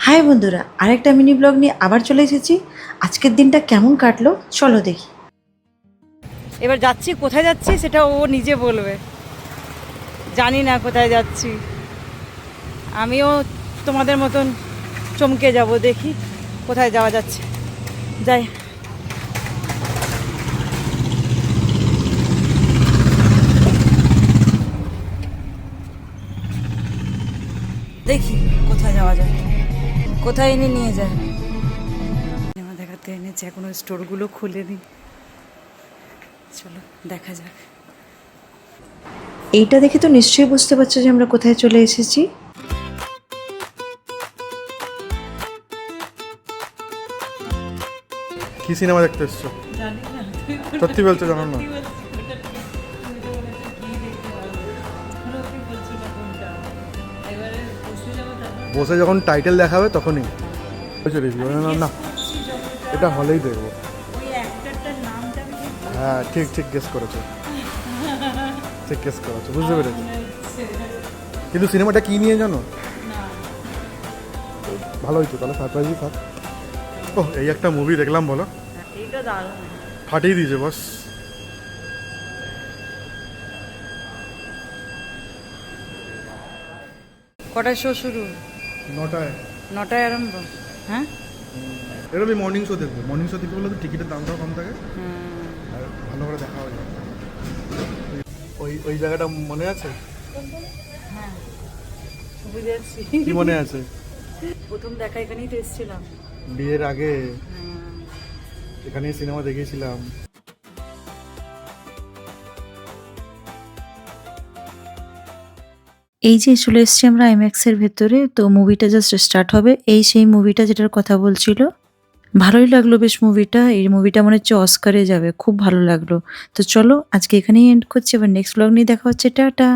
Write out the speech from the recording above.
High বন্ধুরা, আরেকটা mini blog নিয়ে আবার চলে এসেছি। আজকের দিনটা কেমন কাটলো চলো দেখি। এবার যাচ্ছি, কোথায় যাচ্ছি সেটা ও নিজে বলবে। জানি না কোথায় যাচ্ছি, আমিও তোমাদের মতন চমকে যাব, দেখি কোথায় যাওয়া যাচ্ছে। যাই। দেখি কোথায় যাওয়া যায়, কোথায় এনে নিয়ে যায়। সিনেমা দেখাতে এনেছে, এখনো স্টোরগুলো খুলেনি। চলো দেখা যাক। এইটা দেখে তো নিশ্চয়ই বুঝতে পারছো যে আমরা কোথায় চলে এসেছি। কি সিনেমা দেখতে এসছো? সত্যি বলছো? জানো না? বসে যখন টাইটেল দেখাবে তখনই চলে যাবো। না, এটা হলেই দেখবো। হ্যাঁ, ঠিক ঠিক গেস করেছো, ঠিক গেস করেছো, বুঝতে পেরেছি। কিন্তু সিনেমাটা কি নিয়ে জানো? ভালো হয়েছে, তাহলে সারপ্রাইজই থাক। ও, এই একটা মুভি দেখলাম, বলো। এইটা দারুণ। ফাটিয়ে দিয়েছে বস। কটায় শো শুরু? 9টায়। 9টায় আরম্ভ। হ্যাঁ, এরকমই মর্নিং শো দেখবো। মর্নিং শো দেখতে বললে তো টিকিটের দামটাও কম থাকে আর ভালো করে দেখা হয়ে যায়। ওই ওই জায়গাটা মনে আছে? হ্যাঁ বুঝে যাচ্ছি। কি মনে আছে? প্রথম দেখা এখানেই তো এসেছিলাম। বিয়ের আগে এখানেই সিনেমা দেখেছিলাম। এই যে চলে এসেছি আমরা আইম্যাক্সের ভেতরে, তো মুভিটা জাস্ট স্টার্ট হবে। এই সেই মুভিটা যেটার কথা বলছিল। ভালোই লাগলো বেশ মুভিটা। এই মুভিটা মনে হচ্ছে অস্কারে যাবে, খুব ভালো লাগলো। তো চলো আজকে এখানেই এন্ড করছি, আবার নেক্সট ব্লগ নিয়ে দেখা হচ্ছে। টাটা।